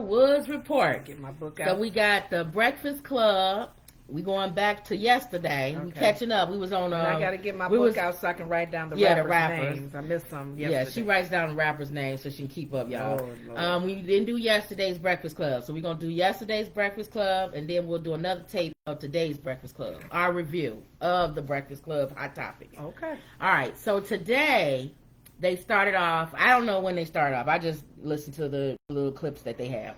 Woods Report. Get my book out. So we got the Breakfast Club. We going back to yesterday. Okay. We catching up. We was on. I got to get my book out so I can write down the rappers' names. I missed some yesterday. Yeah, she writes down the rappers' names so she can keep up, y'all. Lord. We didn't do yesterday's Breakfast Club, so we're gonna do yesterday's Breakfast Club, and then we'll do another tape of today's Breakfast Club. Our review of the Breakfast Club Hot Topics. Okay. All right. So today they started off. I don't know when they started off. I just listened to the little clips that they have.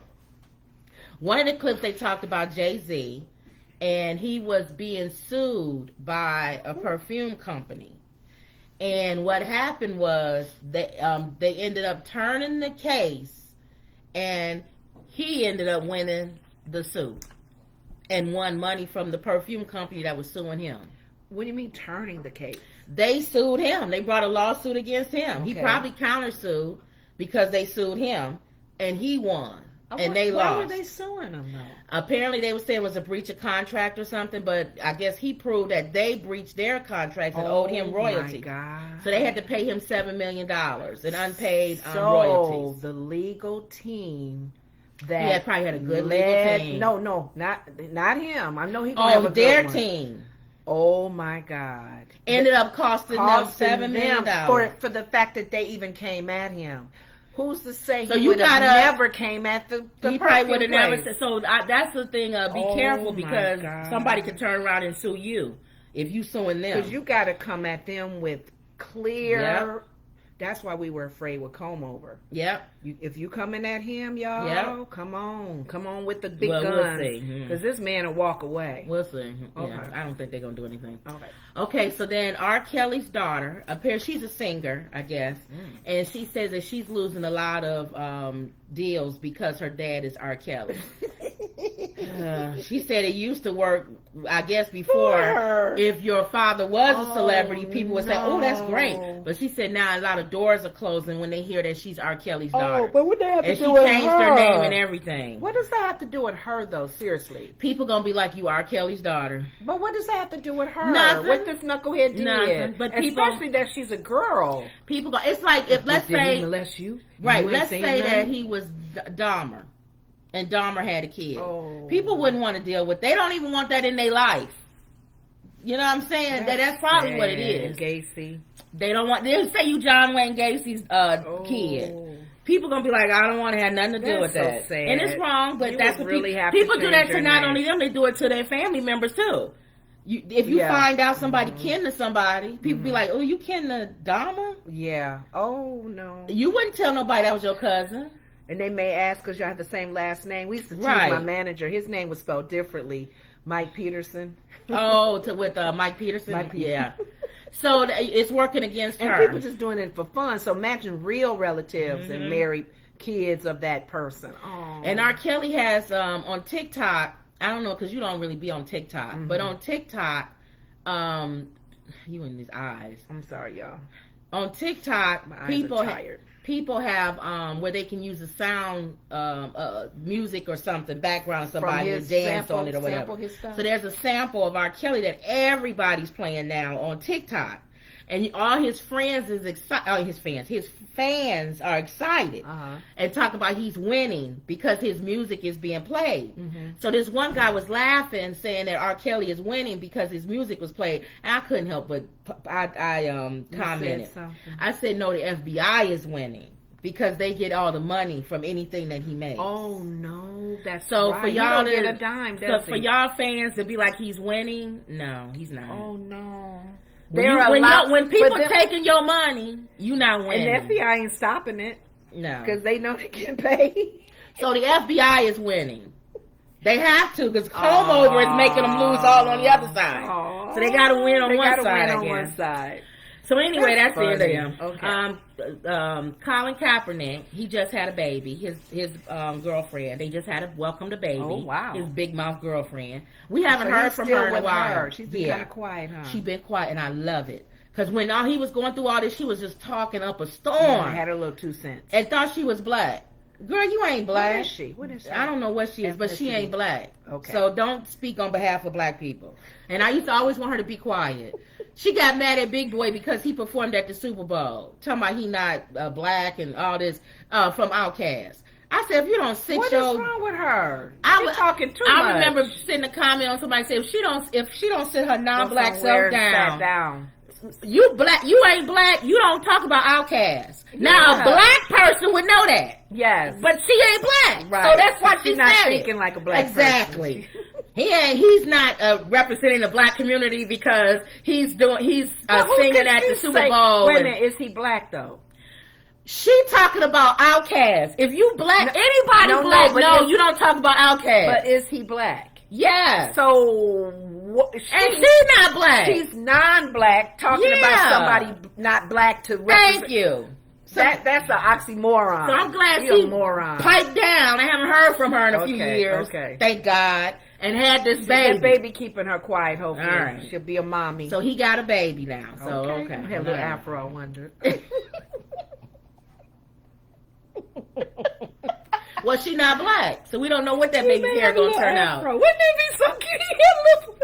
One of the clips they talked about Jay-Z. And he was being sued by a perfume company. And what happened was they ended up turning the case, and he ended up winning the suit and won money from the perfume company that was suing him. What do you mean turning the case? They sued him. They brought a lawsuit against him. Okay. He probably countersued because they sued him, and he won. And they lost. Why were they suing him, though? Apparently, they were saying it was a breach of contract or something, but I guess he proved that they breached their contract and owed him royalty. Oh, my God. So they had to pay him $7 million in unpaid So royalties. the legal team that... Yeah, probably had a good legal team. No, not him. I know he gonna have a good their one. Team. Oh, my God. Ended up costing them $7 million. For the fact that they even came at him. Who's to say so he would have never came at the he probably would have never said. So that's the thing. Be careful because somebody could turn around and sue you if you suing them. Because you got to come at them with clear. Yep. That's why we were afraid with Comb Over. Yep. If you coming at him, y'all, come on with the big guns. We'll see. Because this man will walk away. We'll see. Okay. Yeah, I don't think they're gonna do anything. Okay. Okay. So then R. Kelly's daughter, she's a singer, I guess, and she says that she's losing a lot of deals because her dad is R. Kelly. She said it used to work, I guess, before. If your father was a celebrity, people would say, "Oh, that's great." But she said now a lot of doors are closing when they hear that she's R. Kelly's daughter. Oh, but what they have to do with her? And she changed her name and everything. What does that have to do with her, though? Seriously, people gonna be like, "You R. Kelly's daughter." But what does that have to do with her? Nothing. What this knucklehead did? Nothing. But especially that she's a girl. People go. It's like if let's say, molest you, right? Let's say that he was Dahmer. And Dahmer had a kid. Oh. People wouldn't want to deal with. They don't even want that in their life. You know what I'm saying? That's probably what it is. Gacy. They don't want. They'll say you John Wayne Gacy's kid. People gonna be like, I don't want to have nothing to do with that. Sad. And it's wrong, but that's what really people do that to not only them, they do it to their family members too. If you find out somebody kin to somebody, people be like, oh, you kin to Dahmer? Yeah. Oh no. You wouldn't tell nobody that was your cousin. And they may ask because y'all have the same last name. We used to teach my manager. His name was spelled differently. Mike Peterson. With Mike Peterson? Yeah. So it's working against her. And people just doing it for fun. So imagine real relatives and married kids of that person. Oh. And R. Kelly has on TikTok, I don't know because you don't really be on TikTok, but on TikTok, you and these eyes. I'm sorry, y'all. On TikTok, my eyes are tired. People have where they can use a sound music or something, background somebody and dance on it or whatever. So there's a sample of R. Kelly that everybody's playing now on TikTok. And all his friends is excited. His fans are excited and talk about he's winning because his music is being played. So this one guy was laughing, saying that R. Kelly is winning because his music was played. And I couldn't help but I commented. I said, no, the FBI is winning because they get all the money from anything that he makes. Oh no, that's so right. For y'all to get a dime. For y'all fans to be like he's winning, no, he's not. Oh no. When people taking your money, you not winning. And the FBI ain't stopping it. No. Because they know they get paid. So the FBI is winning. They have to because Comb Over is making them lose all on the other side. So they got to win on one side, I guess. So anyway, that's the end of them. Okay. Colin Kaepernick, he just had a baby. His girlfriend, they just had a welcomed a baby. Oh wow! His big mouth girlfriend. We haven't heard from her in a while. She's been kind of quiet, huh? She's been quiet, and I love it because when he was going through all this, she was just talking up a storm. Yeah, had her little 2 cents and thought she was black. Girl, you ain't black. What is she? What is she? I don't know what she is, but she ain't black. Okay. So don't speak on behalf of black people. And I used to always want her to be quiet. She got mad at Big Boy because he performed at the Super Bowl, talking about he not black and all this from Outkast. I said, if you don't sit what your... What is wrong with her? You're talking too much. I remember seeing a comment on somebody saying, if she don't sit her non-black self down. You black, you ain't black, you don't talk about outcasts. Yeah. Now a black person would know that. Yes. But she ain't black. Right. So that's why she's not thinking like a black exactly. person. He's not representing the black community because he's singing at the Super Bowl. Wait a minute, is he black though? She talking about outcasts. If you black, anybody black, no, you don't talk about outcasts. But is he black? Yes. So, and she's not black. She's non-black, talking about somebody not black to represent. Thank you. So that's an oxymoron. So I'm glad she piped down. I haven't heard from her in a few years. Okay. Thank God. And had this baby. That baby keeping her quiet, hopefully. All right. She'll be a mommy. So he got a baby now. So, okay. Have a little afro, I wonder. Well, she not black, so we don't know what that baby's hair gonna turn out. Wouldn't it be so cute?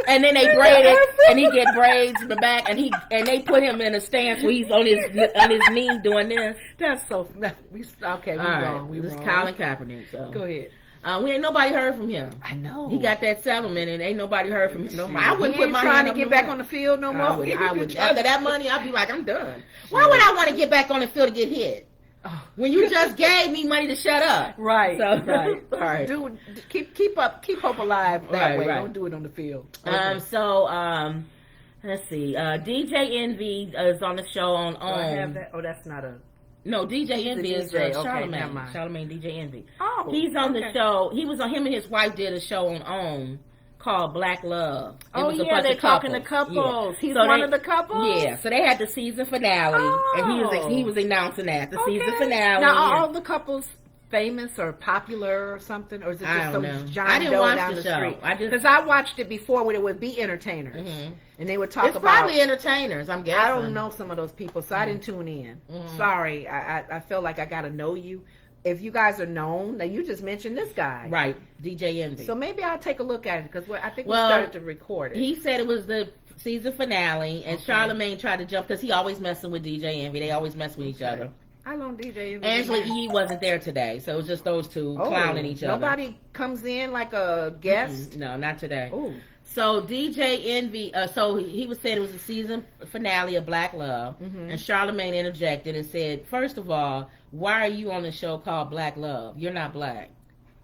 And then they braid it, and he get braids in the back, and they put him in a stance where he's on his knee doing this. That's so. Okay, we're wrong. This is Colin Kaepernick. So. Go ahead. We ain't nobody heard from him. I know. He got that settlement, and ain't nobody heard from him no more. I wouldn't put my trying to get back on the field no more. I would. After that money, I'd be like, I'm done. Why would I want to get back on the field to get hit? When you just gave me money to shut up. Right. So, right. All right. Keep hope alive that way. Right. Don't do it on the field. Okay. Let's see. DJ Envy is on the show on Do I have that? Oh, that's not a... No, DJ Envy is Charlamagne. Charlamagne, DJ Envy. Oh, he's on the show. He was on, him and his wife did a show on OWN called Black Love. They're talking to couples. Yeah. He's one of the couples? Yeah, so they had the season finale, and he was announcing that, the season finale. Now, are all the couples famous or popular or something? Or is it just some John Doe down the street? Because I watched it before when it would be entertainers. Mm-hmm. And they would talk about... It's probably entertainers, I'm guessing. I don't know some of those people, so I didn't tune in. Mm-hmm. Sorry, I feel like I got to know you. If you guys are known, now you just mentioned this guy. Right, DJ Envy. So maybe I'll take a look at it, because I think we started to record it. He said it was the season finale, and Charlamagne tried to jump, because he always messing with DJ Envy. They always mess with each other. How long DJ Envy? Angela Yee wasn't there today, so it was just those two clowning each other. Nobody comes in like a guest? Mm-hmm. No, not today. Ooh. So DJ Envy, so he was saying it was the season finale of Black Love, and Charlamagne interjected and said, first of all, why are you on a show called Black Love? You're not black.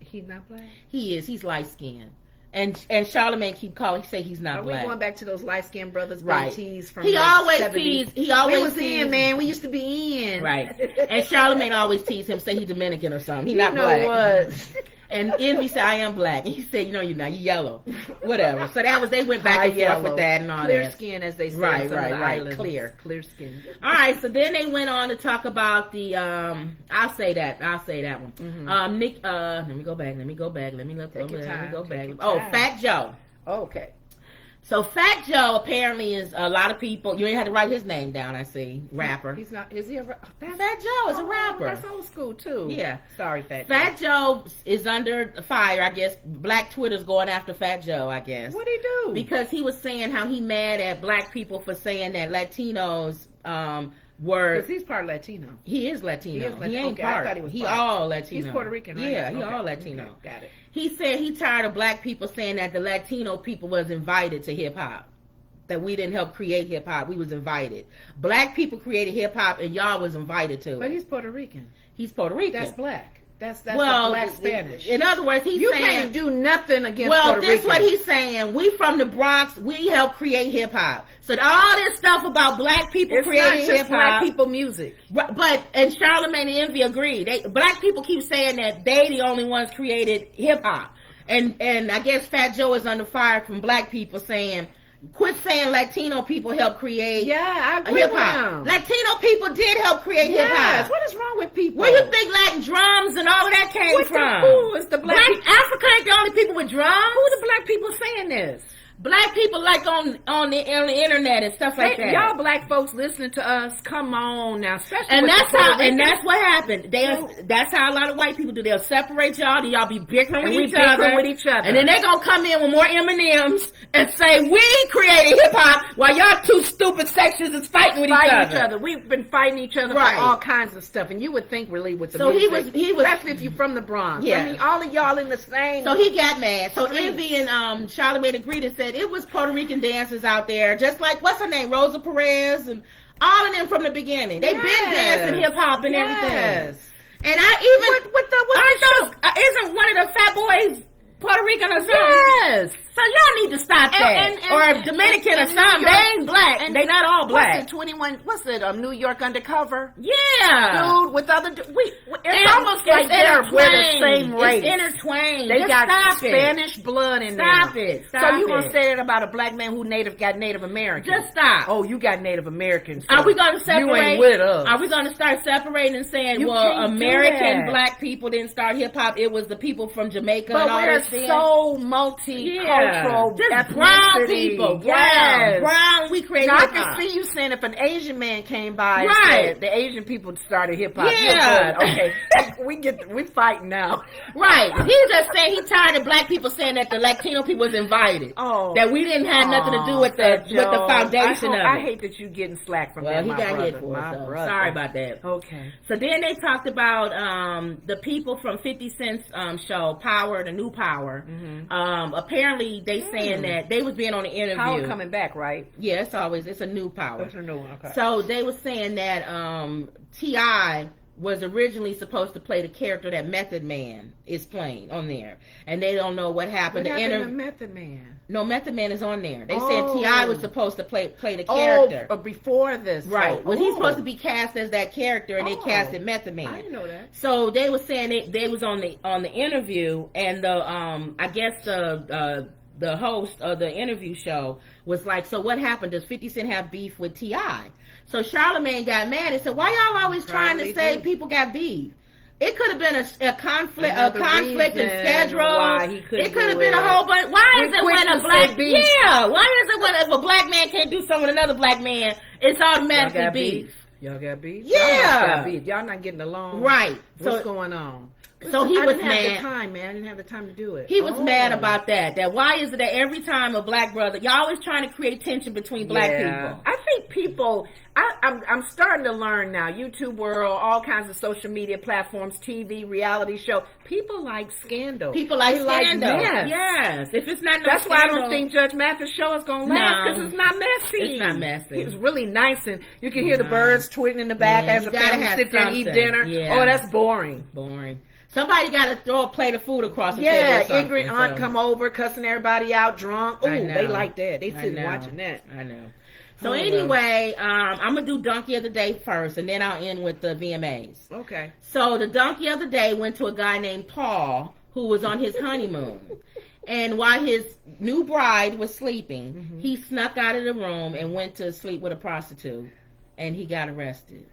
He's not black? He is. He's light-skinned. And Charlamagne keep calling, say he's not black. Are we going back to those light-skinned brothers, right? Tees from he always teased. He always in, man. We used to be in. Right. And Charlamagne always teased him, say he's Dominican or something. He's not black. What? And Envy said, I am black. And he said, you're not. You're yellow. Whatever. So that was, they went back and forth with that and all clear that. Clear skin, as they say. Right. Clear skin. All right. So then they went on to talk about the, I'll say that one. Mm-hmm. Nick, let me go back. Let me go back. Oh, Fat Joe. Okay. So Fat Joe apparently is a lot of people. You ain't had to write his name down. I see. Rapper. He's not. Is he a rapper? Fat Joe is a rapper. That's old school too. Yeah. Sorry, Fat Joe. Fat Joe is under fire. I guess Black Twitter's going after Fat Joe. I guess. What'd he do? Because he was saying how he mad at black people for saying that Latinos were. Because he's part Latino. He is Latino. He ain't part. I thought he all Latino. He's Puerto Rican, right? Yeah, he all Latino. Okay. Got it. He said he tired of black people saying that the Latino people was invited to hip hop. That we didn't help create hip hop. We was invited. Black people created hip hop, and y'all was invited to it. But he's Puerto Rican. He's Puerto Rican. That's black. That's black Spanish. In other words, you can't do nothing against Puerto Rican. Well, this what he's saying. We from the Bronx. We help create hip hop. So all this stuff about black people creating hip hop, black people music. But and Charlamagne and Envy agree. Black people keep saying that they the only ones created hip hop, and I guess Fat Joe is under fire from black people saying, quit saying Latino people help create I agree hip hop. Latino people did help create hip hop. What is wrong with people? Where you think Latin drums and all of that came from? Who is the black Africa ain't the only people with drums. Who are the black people saying this? Black people like on the internet and stuff like that. Y'all black folks listening to us, come on now. Especially and that's what happened. That's how a lot of white people do. They'll separate y'all, and y'all be bickering with each other. And then they gonna come in with more M&Ms and say we created hip hop while y'all two stupid sections is fighting with each other. We've been fighting each other for all kinds of stuff, and you would think really with the music, he was especially if you're from the Bronx. Yeah. I mean, all of y'all in the same. So he got mad. So Envy and Charlamagne agreed and said it was Puerto Rican dancers out there, just like what's her name, Rosa Perez, and all of them from the beginning. They've been dancing hip hop and everything. And I even isn't one of the Fat Boys Puerto Rican or something? Yes. So y'all need to stop that. Or Dominican or something. They ain't black. They not all black. What's it, New York Undercover? Yeah. Dude, with other... It's almost like we're the same race. It's intertwined. They got Spanish blood in there. Stop it. So you going to say that about a black man who got Native American? Just stop. Oh, you got Native Americans. So are we going to separate? You ain't with us. Are we going to start separating and saying, American black people didn't start hip-hop. It was the people from Jamaica and all that stuff. So multicultural, just brown people, brown. We created. I can see you saying if an Asian man came by, and said the Asian people started hip hop. Yeah, okay, we fighting now. Right, he's just saying he tired of black people saying that the Latino people was invited. That we didn't have nothing to do with the foundation of it. I hate that you getting slack from that. He got hit for it. Sorry about that. Okay. So then they talked about the people from 50 Cent's show Power, the new Power. Apparently they saying that they was being on the interview. Power coming back, right? Yeah, it's a new Power. It's a new one. Okay. So they was saying that T.I. was originally supposed to play the character that Method Man is playing on there, and they don't know what happened. What happened to Method Man? No, Method Man is on there. They said T.I. was supposed to play the character. Before this. Right. Well, he's supposed to be cast as that character, and they casted Method Man. I didn't know that. So they were saying they was on the interview, and I guess the host of the interview show was like, so what happened? Does 50 Cent have beef with T.I.? So Charlamagne got mad and said, why y'all always trying to say people got beef? It could have been a conflict in schedule. It could have been a whole bunch. Why is it when if a black man can't do something with another black man, it's automatically beef? Y'all got beef? Yeah. Y'all not getting along? Right. What's going on? So he was mad. I didn't have the time, man. I didn't have the time to do it. He was mad about that. That why is it that every time a black brother, y'all always trying to create tension between black people? I think people, I'm starting to learn now. YouTube world, all kinds of social media platforms, TV, reality show. People like scandal. People like scandal. Yes. If it's not, that's why I don't think Judge Mathis' show is going to last because it's not messy. It's not messy. It's really nice, and you can hear the birds tweeting in the back as the family sit there and eat dinner. Yeah. Oh, that's boring. Somebody got to throw a plate of food across the table. Yeah, ignorant aunt come over, cussing everybody out drunk. Ooh, they like that. They sitting watching that. I know. So anyway, I'm going to do Donkey of the Day first, and then I'll end with the VMAs. Okay. So the Donkey of the Day went to a guy named Paul, who was on his honeymoon. And while his new bride was sleeping, he snuck out of the room and went to sleep with a prostitute, and he got arrested.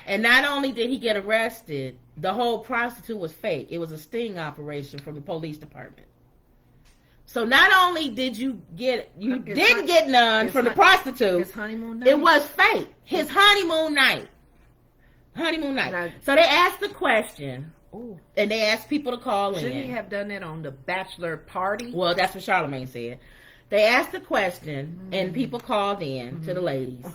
And not only did he get arrested, the whole prostitute was fake. It was a sting operation from the police department. So not only didn't get none from the prostitute, his honeymoon night? It was fake. His honeymoon night. So they asked the question, and they asked people to call in. Shouldn't he have done that on the bachelor party? Well, that's what Charlamagne said. They asked the question, and people called in to the ladies.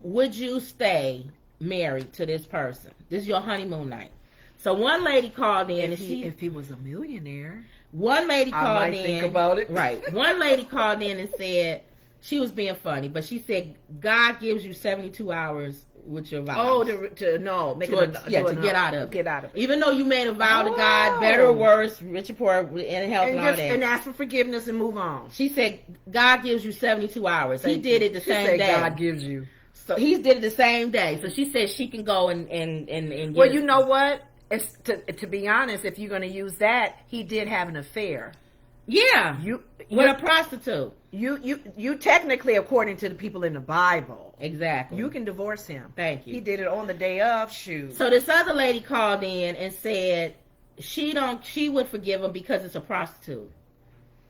Would you stay married to this person? This is your honeymoon night. So one lady called in, if he was a millionaire, one lady called in. Think about it. Right. One lady called in and said she was being funny, but she said God gives you 72 hours with your vows. Oh, to get out of it. Even though you made a vow to God, better or worse, rich or poor, in health and all that, and ask for forgiveness and move on. She said God gives you 72 hours. He did it the same day. God gives you. So he did it the same day. So she said she can go and well, you know what? It's to be honest, if you're going to use that, he did have an affair. Yeah, with a prostitute. You technically, according to the people in the Bible, exactly, you can divorce him. Thank you. He did it on the day of. Shoot. So this other lady called in and said she would forgive him because it's a prostitute.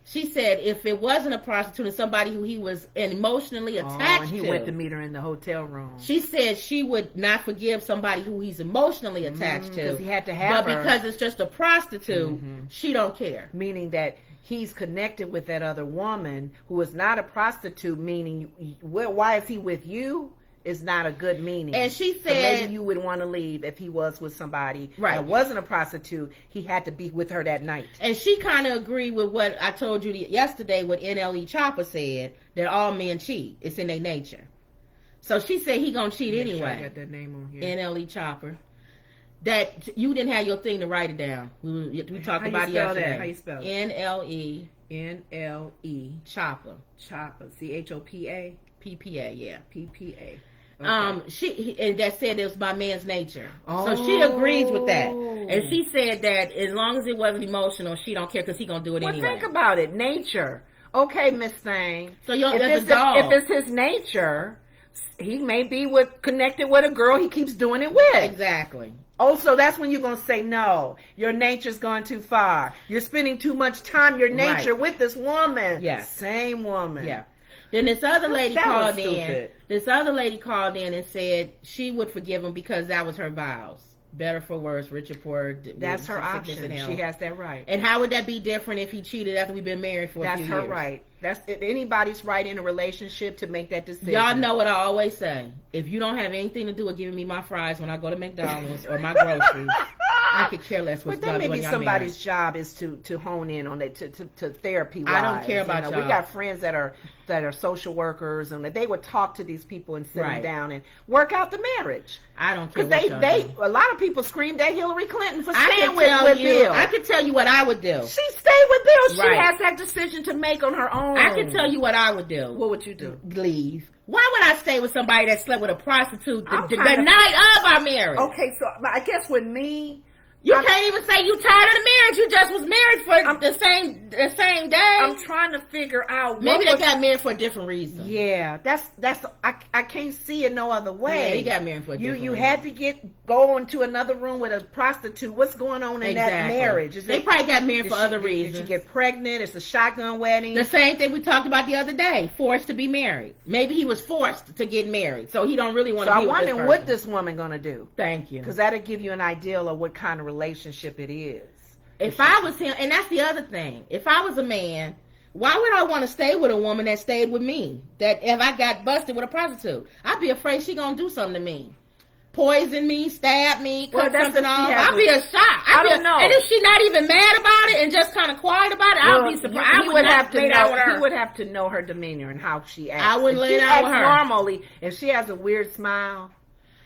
She said if it wasn't a prostitute and somebody who he was emotionally attached and he went to meet her in the hotel room. She said she would not forgive somebody who he's emotionally attached to. Because he had to have her. But because it's just a prostitute, she don't care. Meaning that he's connected with that other woman who is not a prostitute, meaning, why is he with you? Is not a good meaning. And she said, so maybe you would want to leave if he was with somebody that wasn't a prostitute. He had to be with her that night. And she kind of agreed with what I told you yesterday, what NLE Chopper said, that all men cheat. It's in their nature. So she said he gonna cheat anyway. Sure I got that name on here. NLE Chopper. That you didn't have your thing to write it down. We talked about it yesterday. How you spell it? NLE. NLE Chopper. Chopper. CHOPA. PPA. Yeah. PPA. Okay. She and that said it was by man's nature. So she agrees with that. And she said that as long as it wasn't emotional, she don't care because he gonna do it anyway. Think about it. Nature. Okay, Miss Thing. So if it's his nature, he may be connected with a girl he keeps doing it with. Exactly. Oh, so that's when you're going to say, no, your nature's gone too far. You're spending too much time, your nature, with this woman. Yeah. Same woman. Yeah. Then this other lady called in. This other lady called in and said she would forgive him because that was her vows. Better for worse, richer for that's her option. She has that right. And how would that be different if he cheated after we've been married for a few years? That's her right. That's anybody's right in a relationship to make that decision. Y'all know what I always say. If you don't have anything to do with giving me my fries when I go to McDonald's or my groceries, I could care less what's going on. But maybe somebody's job is to hone in on it, to therapy. I don't care about y'all. We got friends that are social workers, and they would talk to these people and sit them down and work out the marriage. I don't care. Because a lot of people screamed at Hillary Clinton for staying with Bill. I could tell you what I would do. She stayed with Bill. She has that decision to make on her own. I can tell you what I would do. What would you do? Leave. Why would I stay with somebody that slept with a prostitute the night of our marriage? Okay, so I guess with me, you can't even say you tired of the marriage. You just was married for the same day. I'm trying to figure out. Maybe they got married for a different reason. Yeah, that's I can't see it no other way. Yeah, they got married for a different reason. You had to go into another room with a prostitute. What's going on in that marriage? They probably got married for other reasons. Did you get pregnant? It's a shotgun wedding. The same thing we talked about the other day. Forced to be married. Maybe he was forced to get married, so he don't really want to be with this person. So I'm wondering what this woman gonna do. Thank you. Because that'll give you an idea of what kind of relationship it is. If I was him, and that's the other thing. If I was a man, why would I want to stay with a woman that stayed with me? That if I got busted with a prostitute, I'd be afraid she gonna do something to me. Poison me, stab me, cut something off. I'd be a shock. I don't know. And if she's not even mad about it and just kind of quiet about it, I'd be surprised. He would have to know. He would have to know her demeanor and how she acts. I wouldn't lay down with her. Normally, if she has a weird smile,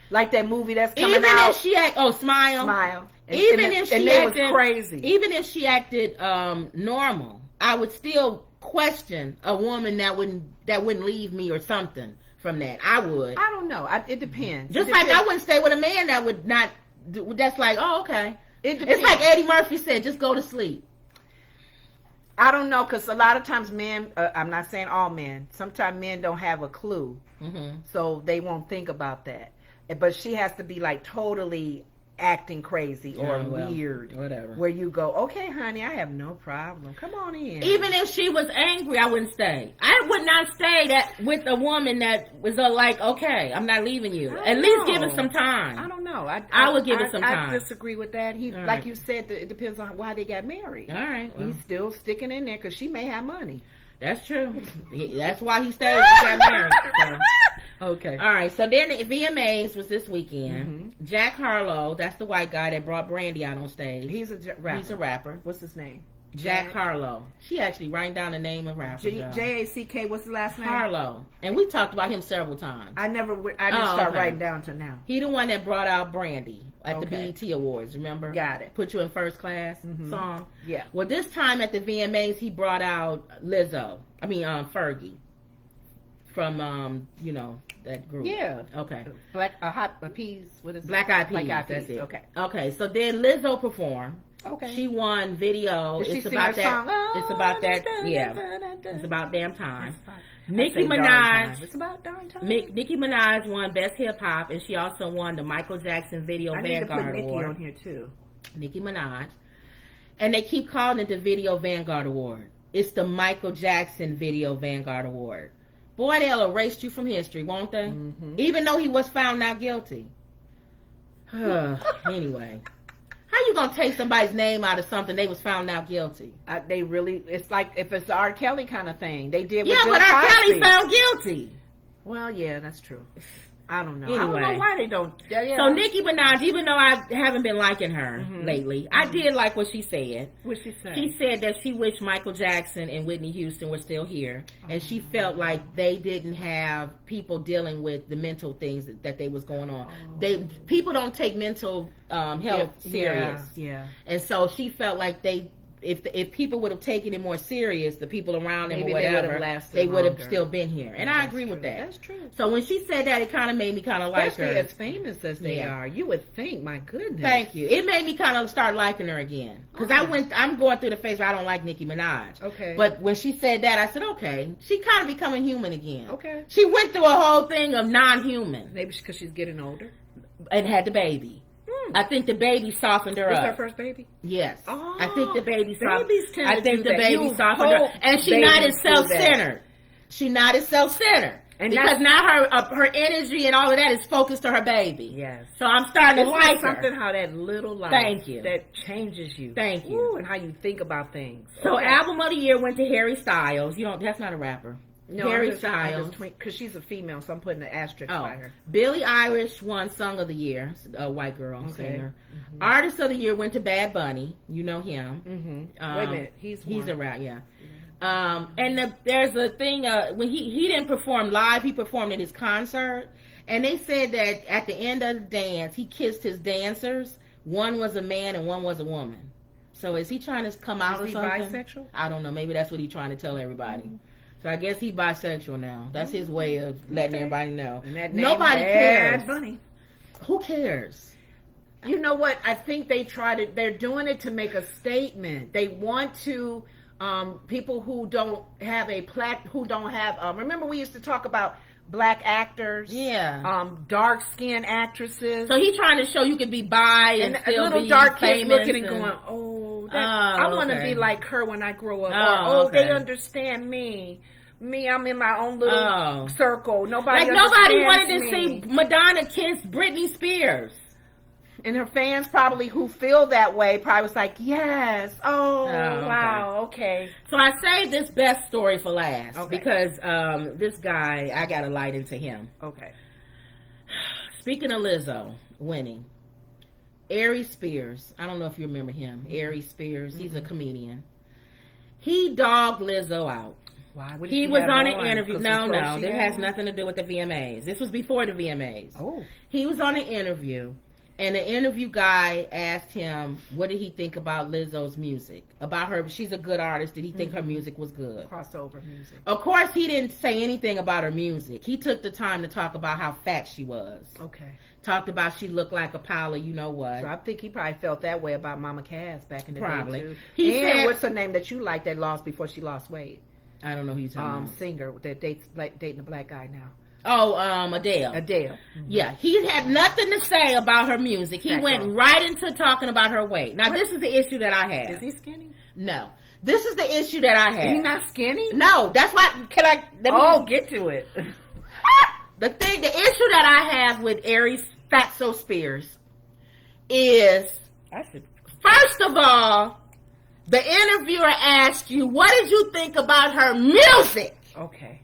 like that movie that's coming out. Even if she smile. Even if she acted crazy. Even if she acted normal, I would still question a woman that wouldn't leave me or something from that. I would. I don't know. It depends. Just like I wouldn't stay with a man that would not. That's like, oh, okay. It's like Eddie Murphy said, just go to sleep. I don't know, because a lot of times men, I'm not saying all men, sometimes men don't have a clue, so they won't think about that. But she has to be like totally acting crazy or weird, whatever, where you go, okay honey, I have no problem, come on in. Even if she was angry, I wouldn't stay. I would not stay with a woman that was like, okay, I'm not leaving you. At least give it some time. I don't know. I would give it some time. I disagree with that. Like you said, it depends on why they got married. All right, he's still sticking in there because she may have money. That's true. That's why he stayed with got married. So. Okay. All right. So then the VMAs was this weekend. Jack Harlow, that's the white guy that brought Brandy out on stage. He's a rapper. He's a rapper. What's his name? Jack Harlow. She actually writing down the name of rapper. J-A-C-K. What's the last name? Harlow. And we talked about him several times. I didn't start writing down till now. He the one that brought out Brandy at the BET Awards. Remember? Got it. Put You in First Class song. Yeah. Well, this time at the VMAs, he brought out Lizzo. I mean, Fergie. From that group. Yeah. Okay. Black Peas. What is Black Eyed Peas? Black Eyed Peas. That's it. Okay. Okay. So then Lizzo performed. Okay. She won video. It's about that. Song? It's about that. Yeah. It's about damn time. Nicki Minaj. It's about darn time. Nicki Minaj won Best Hip Hop, and she also won the Michael Jackson Video Vanguard Award. Nicki on here too. Nicki Minaj, and they keep calling it the Video Vanguard Award. It's the Michael Jackson Video Vanguard Award. Boy, they'll erase you from history, won't they? Mm-hmm. Even though he was found not guilty. Anyway. How you gonna take somebody's name out of something they was found not guilty? It's like if it's the R. Kelly kind of thing. They did with Bill Cosby. R. Kelly found guilty. Well, yeah, that's true. I don't know. Anyway. I don't know why they don't. Yeah. So Nicki Minaj, even though I haven't been liking her lately, I did like what she said. What she said? She said that she wished Michael Jackson and Whitney Houston were still here, and she felt like they didn't have people dealing with the mental things that they was going on. People don't take mental health serious. Yeah. And so she felt like if people would have taken it more serious, the people around them or whatever, they would have still been here. And I agree with that. That's true. So when she said that, it kind of made me kind of like her. Especially as famous as they are. You would think, my goodness. Thank you. It made me kind of start liking her again. Because I'm going through the phase where I don't like Nicki Minaj. Okay. But when she said that, I said, okay, she kind of becoming human again. Okay. She went through a whole thing of non-human. Maybe because she's getting older. And had the baby. I think the baby softened her up. Was her first baby? Yes. Oh, I think the baby softened her. I think the baby softened her. And she's not as self-centered. She's not as self-centered. And because now her energy and all of that is focused to her baby. Yes. So I'm starting to like her. Something how that little life. Thank you. That changes you. Thank you. Ooh, and how you think about things. So album of the year went to Harry Styles. That's not a rapper. No, Harry Styles. Because she's a female, so I'm putting an asterisk by her. Billie Eilish won Song of the Year, a white girl singer. Mm-hmm. Artist of the Year went to Bad Bunny. You know him. Mm-hmm. Wait a minute. He's a rap, yeah. And there's a thing, when he didn't perform live, he performed at his concert. And they said that at the end of the dance, he kissed his dancers. One was a man and one was a woman. So is he trying to come out or something? Is he bisexual? I don't know. Maybe that's what he's trying to tell everybody. Mm-hmm. So I guess he's bisexual now. That's his way of letting everybody know. Nobody cares. Bunny. Who cares? You know what? I think they're doing it to make a statement. They want to, people who don't have remember we used to talk about black actors. Yeah. Dark-skinned actresses. So he's trying to show you could be bi and still little be dark kids famous looking and going, I want to be like her when I grow up. They understand me. I'm in my own little circle. Nobody wanted to see Madonna kiss Britney Spears. And her fans probably who feel that way probably was like, yes. Wow, okay. So I saved this best story for last because this guy, I got a light into him. Okay. Speaking of Lizzo winning, Ari Spears, I don't know if you remember him. Ari Spears, he's a comedian. He dogged Lizzo out. Why? He was on an interview. No, that has nothing to do with the VMAs. This was before the VMAs. Oh. He was on an interview, and the interview guy asked him, what did he think about Lizzo's music? About her, she's a good artist. Did he think her music was good? Crossover music. Of course, he didn't say anything about her music. He took the time to talk about how fat she was. Okay. Talked about she looked like a pile of you know what. So I think he probably felt that way about Mama Cass back in the day too. He said, what's her name that you like that lost before she lost weight? I don't know who you're talking about. Singer that dating a black guy now. Oh, Adele. Mm-hmm. Yeah, he had nothing to say about her music. He went right into talking about her weight. Now, this is the issue that I have. Is he skinny? No. This is the issue that I have. Is he not skinny? No, that's why. Get to it. The issue that I have with Aries Fatso Spears is, first of all, the interviewer asked you, what did you think about her music? Okay.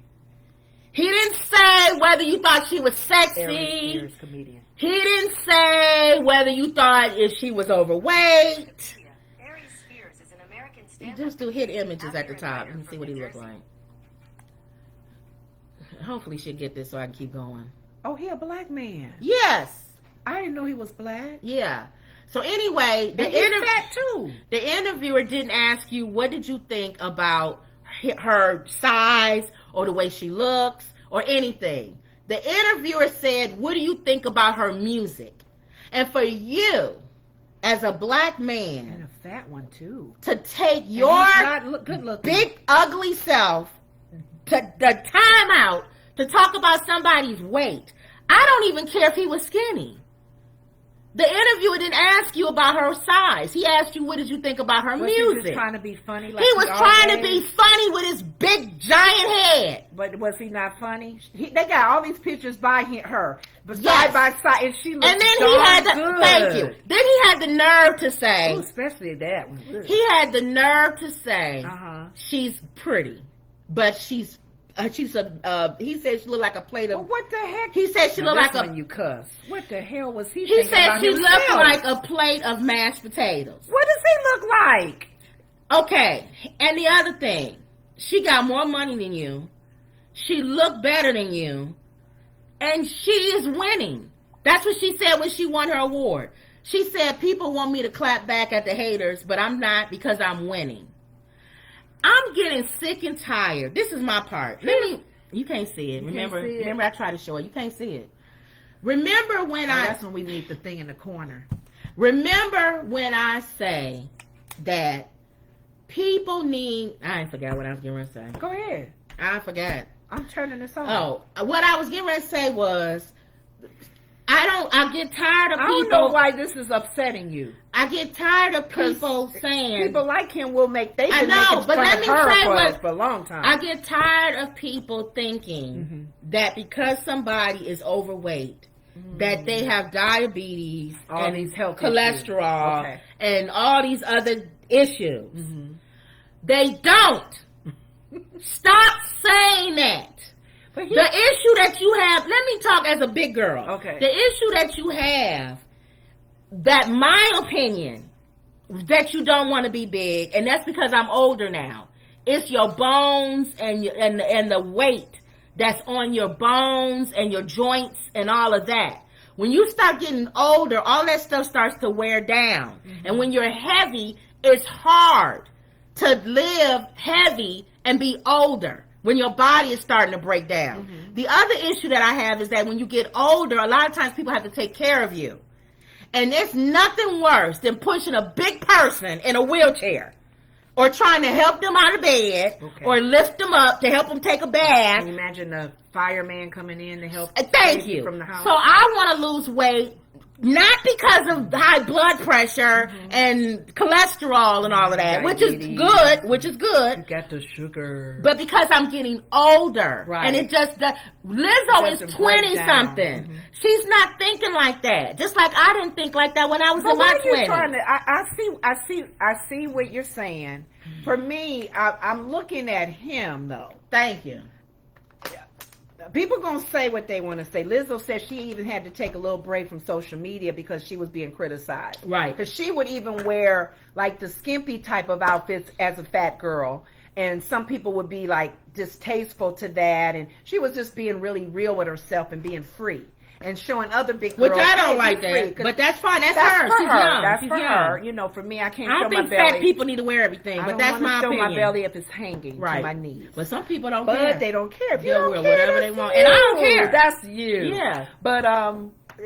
He didn't say whether you thought she was sexy. Spears, comedian. He didn't say whether you thought if she was overweight. You just do hit images at the top and see what he looked like. Hopefully she'll get this so I can keep going. Oh, he a black man. Yes. I didn't know he was black. Yeah. So anyway, he's fat too. The interviewer didn't ask you what did you think about her size or the way she looks or anything. The interviewer said, what do you think about her music? And for you, as a black man, and a fat one too, to take your big ugly self to the time out to talk about somebody's weight. I don't even care if he was skinny. The interviewer didn't ask you about her size. He asked you, what did you think about her music? He just trying to be funny? Like he was trying to be funny with his big, giant head. But was he not funny? They got all these pictures by her, side by side, and she looks and then he had the, good. Thank you. Then he had the nerve to say, especially that one. He had the nerve to say, she's pretty, but she's he said she looked like a plate of. Well, what the heck? He said she looked like a. When you cuss. What the hell was he? He said she himself? looked like a plate of mashed potatoes. What does he look like? Okay, and the other thing, she got more money than you. She looked better than you, and she is winning. That's what she said when she won her award. She said, "People want me to clap back at the haters, but I'm not because I'm winning." I'm getting sick and tired. This is my part. You can't see it. Remember, I tried to show it. You can't see it. Remember when that's when we need the thing in the corner. Remember when I say that people need. I forgot what I was going to say. Go ahead. I forgot. I'm turning this on. Oh, what I was getting ready to say was, I get tired of people. I don't know why this is upsetting you. I get tired of people saying. People like him will make, they've been making fun of her for a long time. I get tired of people thinking that because somebody is overweight, that they have diabetes and these health cholesterol and all these other issues. They don't. Stop saying that. The issue that you have, let me talk as a big girl. Okay. The issue that you have, that my opinion, that you don't want to be big, and that's because I'm older now. It's your bones and the weight that's on your bones and your joints and all of that. When you start getting older, all that stuff starts to wear down. And when you're heavy, it's hard to live heavy and be older. When your body is starting to break down. The other issue that I have is that when you get older, a lot of times people have to take care of you. And there's nothing worse than pushing a big person in a wheelchair or trying to help them out of bed or lift them up to help them take a bath. Can you imagine the fireman coming in to help Thank you. From the house? So I want to lose weight, not because of high blood pressure and cholesterol and all of that, which is good. You got the sugar. But because I'm getting older. Right. And it just, Lizzo is 20-something. She's not thinking like that. Just like I didn't think like that when I was in my 20s. I see what you're saying. For me, I'm looking at him, though. Thank you. People gonna say what they want to say. Lizzo said she even had to take a little break from social media because she was being criticized. Right. Because she would even wear like the skimpy type of outfits as a fat girl, and some people would be like distasteful to that. And she was just being really real with herself and being free and showing other big girls. Which I don't like that, but that's fine. That's her. She's young. That's She's for young. her. You know, for me, I can't I show don't my think belly. fat people need to wear everything, but that's my opinion. I don't show my belly if it's hanging to my knees. But some people don't care. But they don't care. If you They'll don't wear care, whatever they want. And I don't care. That's you. Yeah. But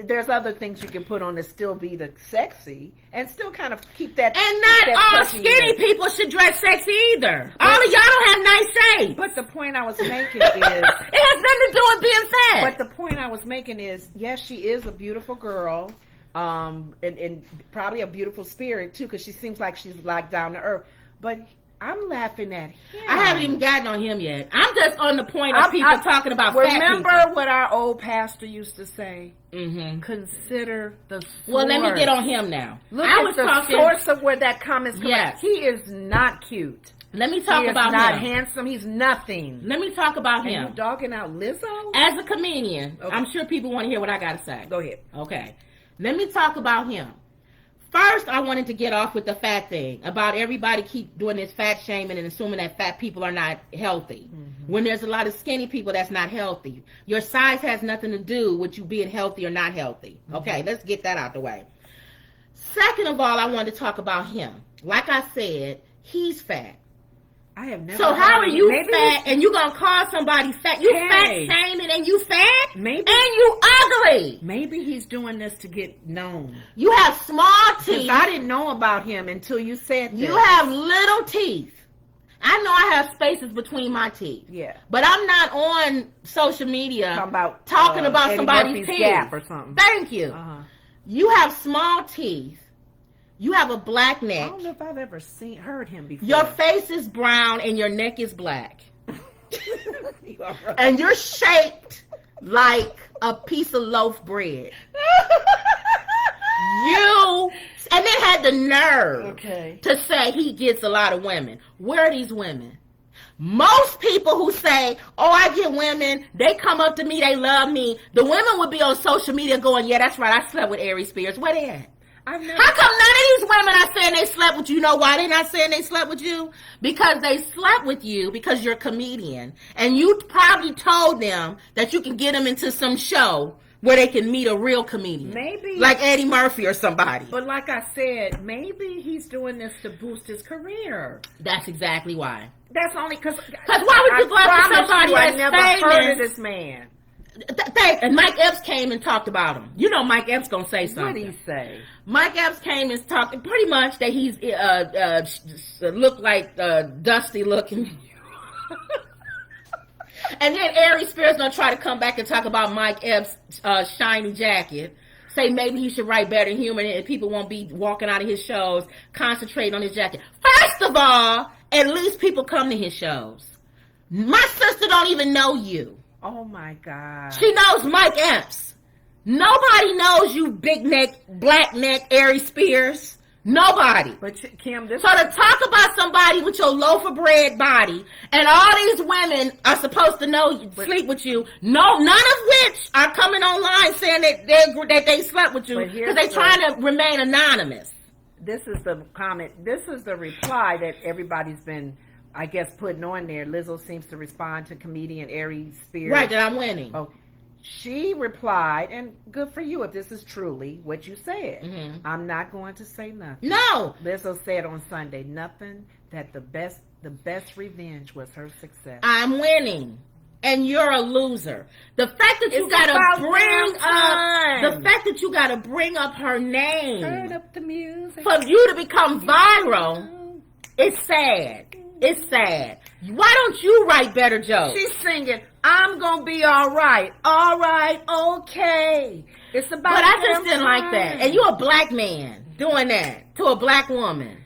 there's other things you can put on that still be the sexy and still kind of keep that. And not all skinny people should dress sexy either. All of y'all don't have nice shapes. But the point I was making is it has nothing to do with being fat. But the point I was making is, yes, she is a beautiful girl, and probably a beautiful spirit too, because she seems like she's like down to earth. But I'm laughing at him. I haven't even gotten on him yet. I'm just on the point of people talking about fat people. Remember what our old pastor used to say? Consider the source. Well, let me get on him now. I was the source of where that comment's coming. Yes. He is not cute. Let me talk about him. He's not handsome. He's nothing. Let me talk about him. And you dogging out Lizzo? As a comedian, I'm sure people want to hear what I got to say. Go ahead. Okay. Let me talk about him. First, I wanted to get off with the fat thing about everybody keep doing this fat shaming and assuming that fat people are not healthy. When there's a lot of skinny people that's not healthy. Your size has nothing to do with you being healthy or not healthy. Okay, let's get that out the way. Second of all, I wanted to talk about him. Like I said, he's fat. I have never. So how are you fat and you gonna call somebody fat? You fat shaming and you fat? Maybe. And you ugly. Maybe he's doing this to get known. You have small teeth. I didn't know about him until you said this. You have little teeth. I know I have spaces between my teeth. Yeah. But I'm not on social media talking about somebody's teeth. Gap or something. Thank you. You have small teeth. You have a black neck. I don't know if I've ever heard him before. Your face is brown and your neck is black. Right. And you're shaped like a piece of loaf bread. And then had the nerve to say he gets a lot of women. Where are these women? Most people who say, oh, I get women, they come up to me, they love me. The women would be on social media going, yeah, that's right, I slept with Aries Spears. Where they at? How come none of these women are saying they slept with you? You know why they're not saying they slept with you? Because they slept with you because you're a comedian. And you probably told them that you can get them into some show where they can meet a real comedian. Maybe. Like Eddie Murphy or somebody. But like I said, maybe he's doing this to boost his career. That's exactly why. That's only because why would you go after somebody that's never famous? Heard of this man. And Mike Epps came and talked about him. You know Mike Epps gonna say something. What did he say? Mike Epps came and talking pretty much that he's looked like dusty looking. And then Aries Spears gonna try to come back and talk about Mike Epps' shiny jacket. Say maybe he should write better humor and people won't be walking out of his shows concentrating on his jacket. First of all, at least people come to his shows. My sister don't even know you. Oh my God. She knows Mike Epps. Nobody knows you, big neck, black neck, Aries Spears. Nobody. But Kim, so to talk about somebody with your loaf of bread body, and all these women are supposed to know you, sleep with you. No, none of which are coming online saying that they slept with you because they're trying to remain anonymous. This is the comment. This is the reply that everybody's been, I guess, putting on there. Lizzo seems to respond to comedian Aries Spears. Right, that I'm winning. Oh, she replied, and good for you if this is truly what you said. Mm-hmm. I'm not going to say nothing. No. Lizzo said on Sunday, nothing, that the best revenge was her success. I'm winning. And you're a loser. The fact that you gotta bring up her name. Turn up the music. For you to become viral, it's sad. It's sad. Why don't you write better jokes? She's singing, I'm gonna be alright. Alright, okay. It's about But I just didn't like that. And you're a black man doing that to a black woman.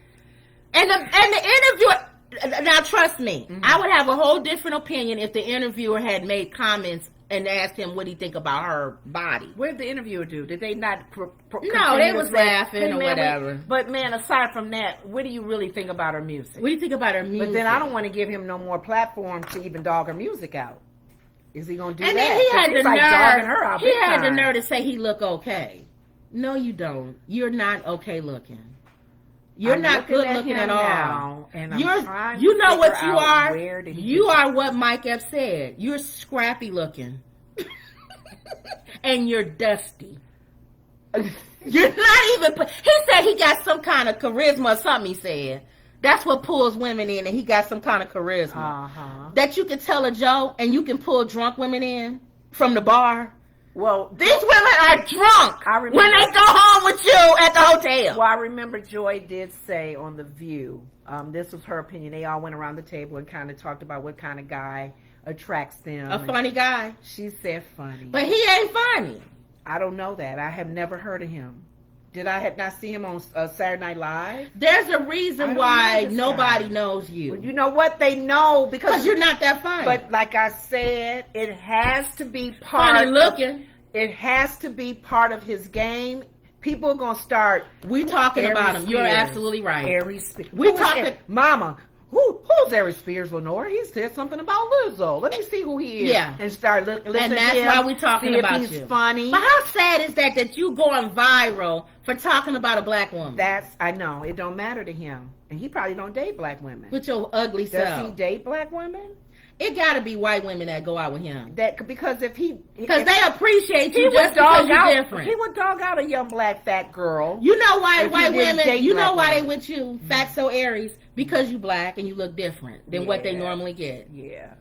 And the interviewer, now trust me, mm-hmm. I would have a whole different opinion if the interviewer had made comments and asked him what he think about her body. What did the interviewer do? Did they not? No, they was laughing or whatever. But man, aside from that, what do you really think about her music? What do you think about her music? But then I don't want to give him no more platform to even dog her music out. Is he gonna do that? And then he had the nerve. He had the time. nerve to say he look okay. No, you don't. You're not okay looking. You're not good looking at all. And you know what you are? You are what Mike Epps said. You're scrappy looking. And you're dusty. You're not even... He said he got some kind of charisma or something, he said. That's what pulls women in, and he got some kind of charisma. Uh-huh. That you can tell a joke and you can pull drunk women in from the bar. Well, these women are drunk when they go home with you at the hotel. Well, I remember Joy did say on The View, this was her opinion. They all went around the table and kind of talked about what kind of guy attracts them. A funny guy. She said funny. But he ain't funny. I don't know that. I have never heard of him. Did I not see him on Saturday Night Live? There's a reason why nobody knows you. Well, you know what? They know because you're not that funny. But like I said, it has to be part funny looking. It has to be part of his game. People are gonna start. We talking about him. You're absolutely right. Aries Spears. We talking, Mama. Who's Aries Spears, Lenore? He said something about Lizzo. Let me see who he is. Yeah. And start listening to him. And that's why we talking about he's funny. But how sad is that you going viral for talking about a black woman? I know. It don't matter to him. And he probably don't date black women. With your ugly self. Does he date black women? It gotta be white women that go out with him. Because they appreciate you just because you're different. He would dog out a young black fat girl. You know why white women? You know why they with you, Fatso Aries? Because you black and you look different than what they normally get. Yeah,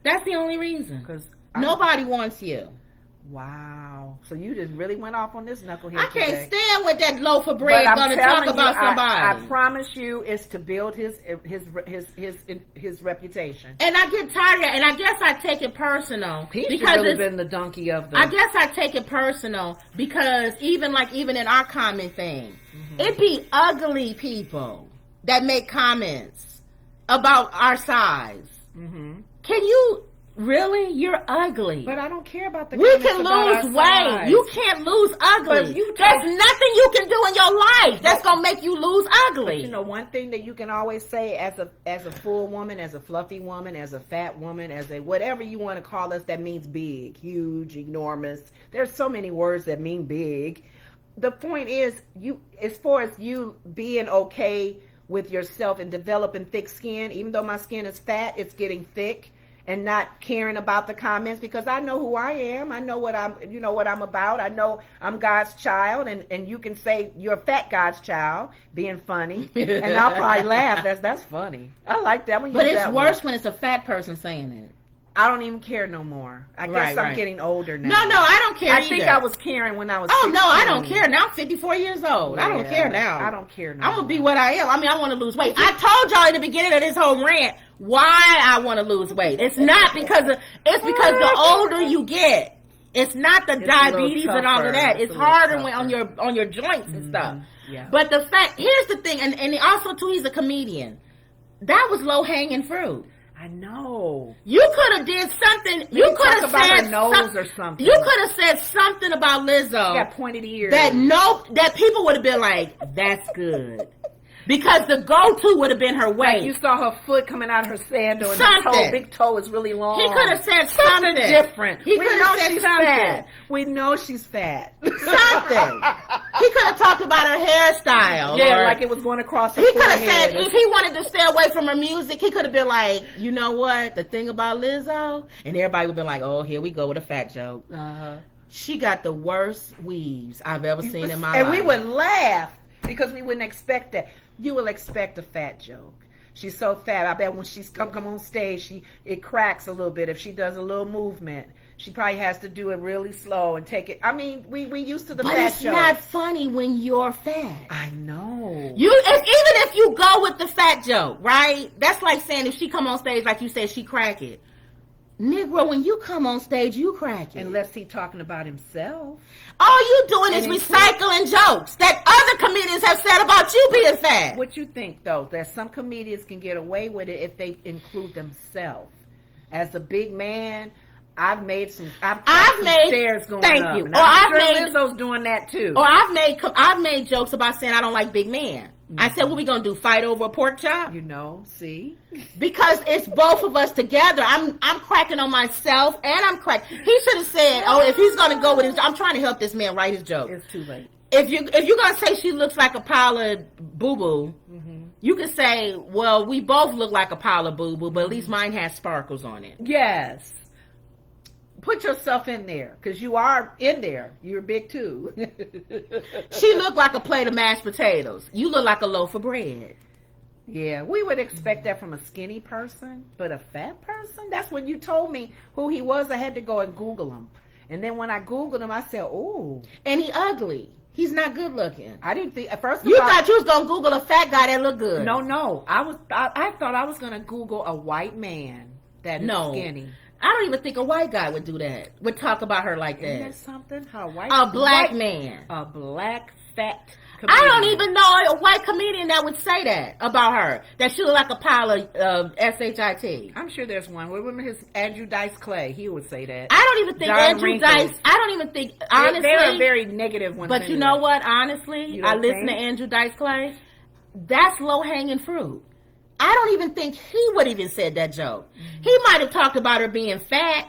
that's the only reason. Because nobody wants you. Wow. So you just really went off on this knucklehead I can't today. stand with that loaf of bread gonna talk about somebody. I promise you, it's to build his reputation. And I get tired of that, and I guess I take it personal. He's really been the donkey of the... I guess I take it personal because even in our comment thing, it be ugly people that make comments about our size. Can you... Really? You're ugly. But I don't care about the We can lose weight. You can't lose ugly. There's nothing you can do in your life that's going to make you lose ugly. But you know, one thing that you can always say as a full woman, as a fluffy woman, as a fat woman, as a whatever you want to call us that means big, huge, enormous. There's so many words that mean big. The point is, you, as far as you being okay with yourself and developing thick skin, even though my skin is fat, it's getting thick. And not caring about the comments because I know who I am. I know what I'm about. I know I'm God's child, and you can say you're a fat God's child, being funny, and I'll probably laugh. That's funny. I like that one. But it's worse when it's a fat person saying it. I don't even care no more. I guess I'm getting older now. No, I don't care either. I think I was caring when I was 16. No, I don't care. Now I'm 54 years old. Yeah, I don't care now. I don't care now. I'm going to be what I am. I mean, I want to lose weight. I told y'all in the beginning of this whole rant why I want to lose weight. It's not because the older you get. It's not the diabetes and all of that. It's harder on your joints and stuff. Yeah. But the fact, here's the thing, and also too, he's a comedian. That was low hanging fruit. I know. You could have did something. You could have said her nose or something. You could have said something about Lizzo. She got pointed ears. That people would have been like, that's good. Because the go-to would have been her weight. Like you saw her foot coming out of her sandal and her big toe is really long. He could have said something different. He could have said something. We know she's fat. Something. He could have talked about her hairstyle. Yeah, like it was going across her forehead. He could have said, if he wanted to stay away from her music, he could have been like, you know what, the thing about Lizzo? And everybody would have been like, oh, here we go with a fat joke. She got the worst weaves I've ever seen in my life. And we would laugh because we wouldn't expect that. You will expect a fat joke. She's so fat. I bet when she's come on stage, it cracks a little bit. If she does a little movement, she probably has to do it really slow and take it. I mean, we used to the fat joke. But it's not funny when you're fat. I know. Even if you go with the fat joke, right? That's like saying if she come on stage, like you said, she crack it. Negro, when you come on stage, you crack it. Unless he's talking about himself. All you doing is recycling jokes that other comedians have said about you being fat. What you think, though, that some comedians can get away with it if they include themselves. As a big man, I've made stairs going up. Thank you. Or I've made Lizzo's doing that too. Or I've made jokes about saying I don't like big men. I said, what we gonna do? Fight over a pork chop? You know, see? Because it's both of us together. I'm cracking on myself, and I'm cracking. He should have said, "Oh, if he's gonna go with his," I'm trying to help this man write his joke. It's too late. If you're gonna say she looks like a pile of boo boo, you can say, "Well, we both look like a pile of boo boo, but at least mine has sparkles on it." Yes. Put yourself in there, because you are in there. You're big too. She looked like a plate of mashed potatoes. You look like a loaf of bread. Yeah, we would expect that from a skinny person, but a fat person? That's when you told me who he was. I had to go and Google him. And then when I Googled him, I said, ooh. And he ugly. He's not good looking. I didn't think, at first you thought you was going to Google a fat guy that looked good. No. I thought I was going to Google a white man that is skinny. I don't even think a white guy would do that. Would talk about her like that. Isn't that something? A black man. A black fat comedian. I don't even know a white comedian that would say that about her. That she look like a pile of shit. I'm sure there's one. Remember his Andrew Dice Clay? He would say that. I don't even think Andrew Dice. I don't even think, honestly. They're a very negative one. But you know what? Honestly, I listen to Andrew Dice Clay. That's low hanging fruit. I don't even think he would even said that joke. He might have talked about her being fat,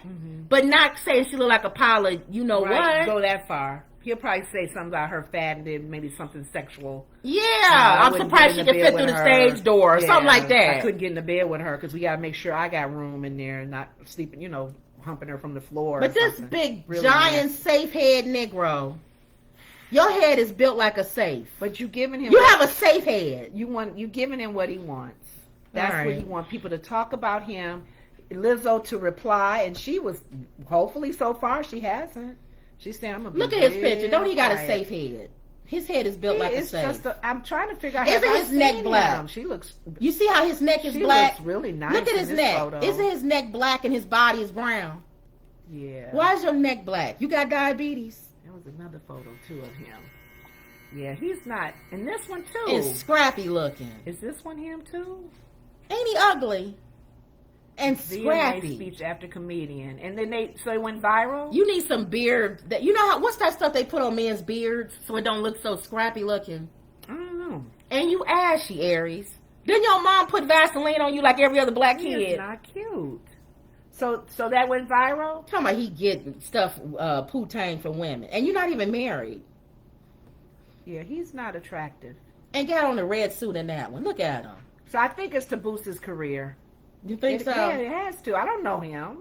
but not saying she looked like a pile of what. Go that far. He'll probably say something about her fat and then maybe something sexual. Yeah, I'm surprised she could fit through the stage door or something like that. I couldn't get in the bed with her because we got to make sure I got room in there and not sleeping, humping her from the floor. But this big, giant, safe head Negro. Your head is built like a safe. But you giving him... You have a safe head. You giving him what he wants. That's what you want people to talk about him. Lizzo to reply, and she was, hopefully so far, she hasn't. She's saying, I'm gonna look at his picture. Don't he got a safe head? His head is built like a safe. I'm trying to figure out. Isn't his neck black? She looks. You see how his neck is black? Looks really nice. Look at his neck. Photo. Isn't his neck black and his body is brown? Yeah. Why is your neck black? You got diabetes? There was another photo too of him. Yeah, he's not. And this one too. It's scrappy looking. Is this one him too? Ain't he ugly? And scrappy. Speech after comedian, and then they went viral. You need some beard. That you know how what's that stuff they put on men's beards so it don't look so scrappy looking? I don't know. And you ashy, Aries. Then your mom put Vaseline on you like every other black kid. It's not cute. So that went viral. Talking about he getting stuff poo-tang for women, and you're not even married. Yeah, he's not attractive. And got on the red suit in that one. Look at him. So I think it's to boost his career. You think so? Yeah, it has to. I don't know him.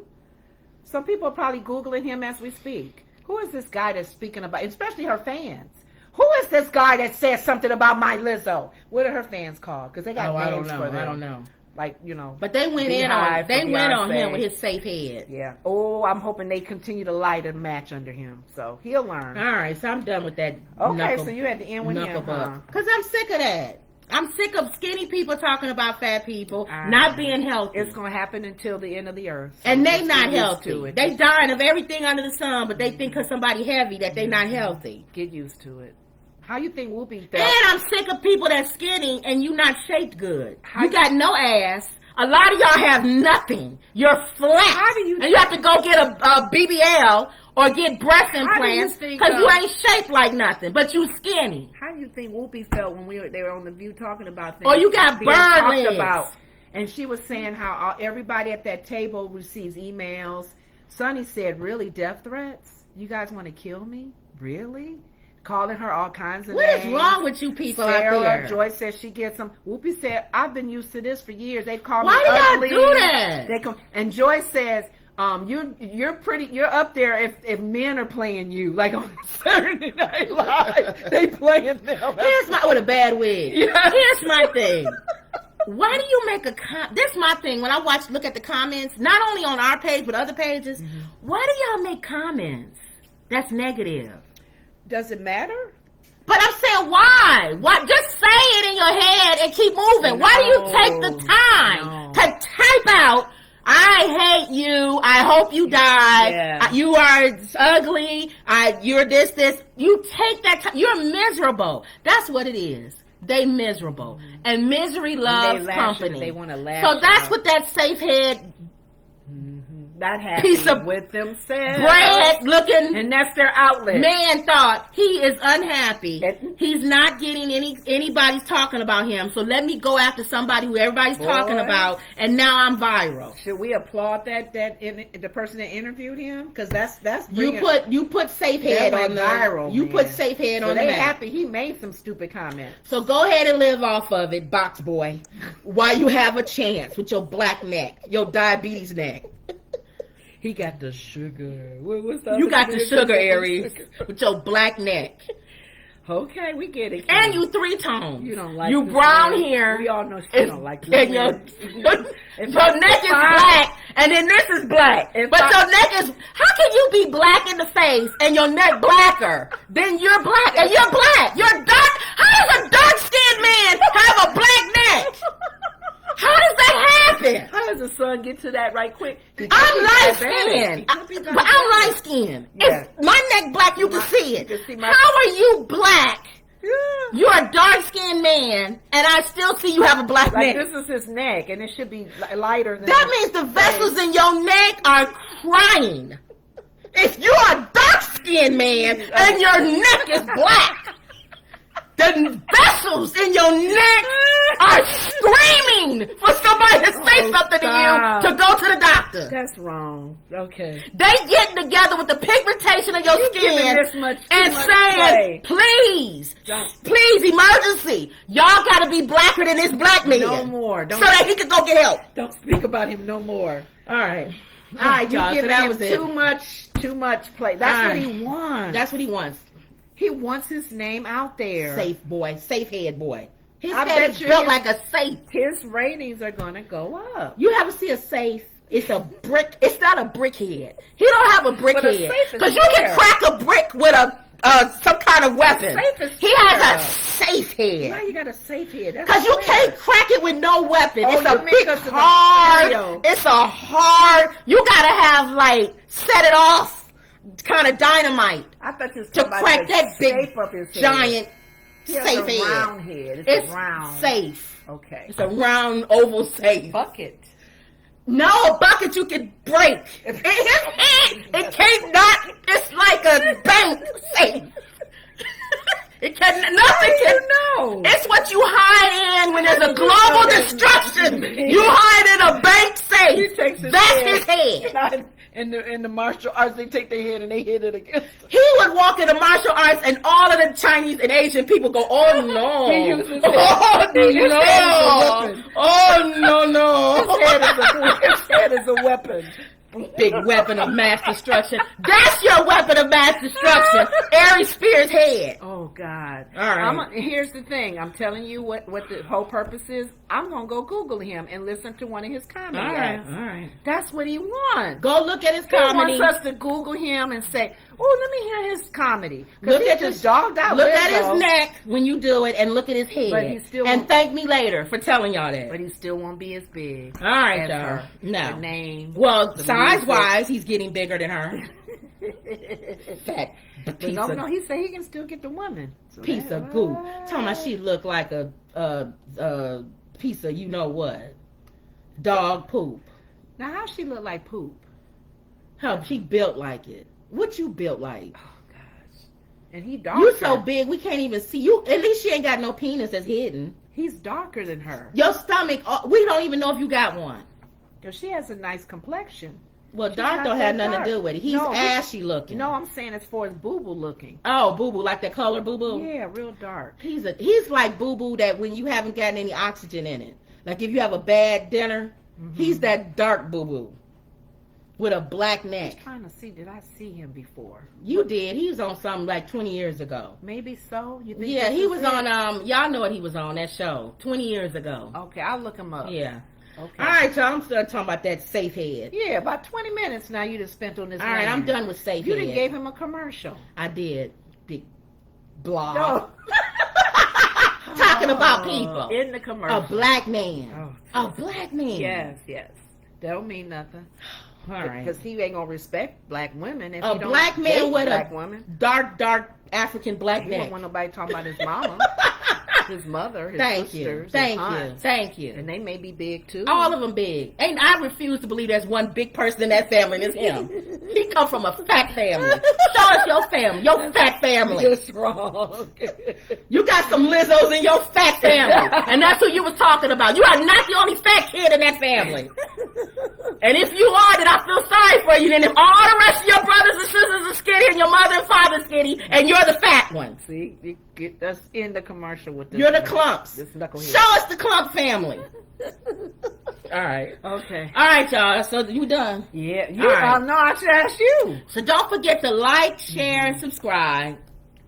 Some people are probably Googling him as we speak. Who is this guy that's speaking about, especially her fans? Who is this guy that says something about my Lizzo? What are her fans called? Because they got names for them. I don't know. Like, you know. But they went on him with his safe head. Yeah. Oh, I'm hoping they continue to light a match under him. So he'll learn. All right, so I'm done with that. Okay, so you had to end with him, huh? Because I'm sick of that. I'm sick of skinny people talking about fat people not being healthy. It's going to happen until the end of the earth. So and they not healthy. They dying of everything under the sun, but they think because somebody heavy that they not healthy. Get used to it. How you think Whoopi felt? And I'm sick of people that's skinny and you not shaped good. You got no ass. A lot of y'all have nothing. You're flat. How do you? And you have to go get a BBL or get breast implants because you ain't shaped like nothing, but you skinny. How do you think Whoopi felt when they were on The View talking about things? Or you got bird legs. And she was saying how everybody at that table receives emails. Sonny said, really, death threats? You guys want to kill me? Really? Calling her all kinds of names. What is wrong with you people Sarah, out there? Joy says she gets them. Whoopi said, I've been used to this for years. They call me ugly. Why do y'all do that? And Joy says, you're up there if men are playing you, like on Saturday Night Live. They playing them. Here's with a bad wig. Yeah. Here's my thing. Why do you make that's my thing. When I look at the comments, not only on our page, but other pages, why do y'all make comments that's negative? Does it matter? But I'm saying why? Why? Just say it in your head and keep moving. Why do you take the time to type out, I hate you, I hope you die, you are ugly, you're this. You take that time. You're miserable. That's what it is. They miserable. And misery loves company. They want to laugh. So that's what that safe head not happy piece of with themselves, bread looking, and that's their outlet. Man thought he is unhappy. He's not getting anybody's talking about him. So let me go after somebody who everybody's talking about, and now I'm viral. Should we applaud the person that interviewed him? Because that's you put safe head on viral. You put safe head on. They happy he made some stupid comments. So go ahead and live off of it, box boy, while you have a chance with your black neck, your diabetes neck. He got the sugar. You got the sugar, Aries, with your black neck. Okay, we get it. And you 3-tone. You don't like you brown hair. We all know she don't like and your neck is black, and then this is black. Your neck is. How can you be black in the face and your neck blacker? Then you're black, and you're black. You're dark. How does a dark-skinned man have a black neck? How does that happen? How does the sun get to that right quick? I'm light-skinned. But I'm light-skinned. Yeah. If my neck black, you can see it. How are you black? Yeah. You're a dark-skinned man, and I still see you have a black neck. This is his neck, and it should be lighter than that. Means the vessels in your neck are crying. If you're a dark-skinned man, and your neck is black, the vessels in your neck are screaming for somebody to say something to you to go to the doctor. That's wrong. Okay. They getting together with the pigmentation of your skin and saying, please, emergency. Y'all got to be blacker than this black man. No more. So that he can go get help. Don't speak about him no more. All right. All right, y'all. So that was too much play. That's what he wants. That's what he wants. He wants his name out there. Safe boy. Safe head boy. His head is built like a safe. His ratings are going to go up. You ever see a safe It's a brick. It's not a brick head. He don't have a brick head because you can crack a brick with some kind of weapon. He has a safe head. Why you got a safe head? Because you can't crack it with no weapon. It's a big hard. It's a hard. You gotta have like set it off kind of dynamite. I thought you was to crack that big giant safe head. Round head. It's round. Safe. Okay. It's a round oval safe. Bucket. No, a bucket you can break. It can't not. It's like a bank safe. It can nothing can know. It's what you hide in when there's a global destruction. You hide in a bank safe. He takes his That's head. his head. In the martial arts, they take their head and they hit it against. He would walk in the martial arts, and all of the Chinese and Asian people go, "Oh no! He uses his Oh no! His head is a weapon. Big weapon of mass destruction. That's your weapon of mass destruction. Aries Spears' head. Oh God! All right. Here's the thing. I'm telling you what the whole purpose is. I'm gonna go Google him and listen to one of his comedy. All right. That's what he wants. Go look at his comedy. He wants us to Google him and say, "Oh, let me hear his comedy." Look at his dogged out. Look at his neck when you do it, and look at his head. But he still and thank me later for telling y'all that. But he still won't be as big. All right, as y'all. her. No. The name. Well, size-wise, he's getting bigger than her. Fat piece of no, he said he can still get the woman. So piece of goo. Talking about she looked like a piece of you know what, dog poop. Now how she look like poop? How she built like it. What you built like? Oh gosh. And he darker. You so big we can't even see you. At least she ain't got no penis that's hidden. He's darker than her. Your stomach. We don't even know if you got one. Because she has a nice complexion. Well, dark don't have nothing to do with it. He's ashy looking. No, I'm saying as far as boo-boo looking. Oh, boo-boo, like that color boo-boo? Yeah, real dark. He's like boo-boo that when you haven't gotten any oxygen in it. Like if you have a bad dinner, he's that dark boo-boo with a black neck. I'm trying to see, did I see him before? You did. He was on something like 20 years ago. Maybe so? You think? Yeah, he was on, y'all know what he was on, that show, 20 years ago. Okay, I'll look him up. Yeah. Okay. All right, y'all. I'm still talking about that safe head. Yeah, about 20 minutes now you just spent on this. All right, I'm done with safe you head. You done gave him a commercial. I did. Big blob. No. Talking about people. In the commercial. A black man. Oh, a black man. Yes. That don't mean nothing. All right. Because he ain't going to respect black women if a he don't black man with black a woman. dark African black You neck. don't want nobody talking about his mama. His mother, his sisters, Thank you. And they may be big too. All of them big. And I refuse to believe there's one big person in that family and it's him. He come from a fat family. Show us your family, your fat family. You're strong. You got some Lizzos in your fat family. And that's who you was talking about. You are not the only fat kid in that family. And if you are, then I feel sorry for you. Then if all the rest of your brothers and sisters are skinny and your mother and father skinny and you're the fat one. See, you get us in the commercial with this. You're the clumps. This knucklehead. Show us the clump family. All right. Okay. All right, y'all. So you done? Yeah. All right. No, I should ask you. So don't forget to like, share, and subscribe,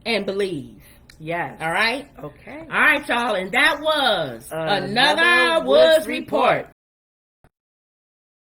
and believe. Yes. All right? Okay. All right, y'all. And that was another Woods Report.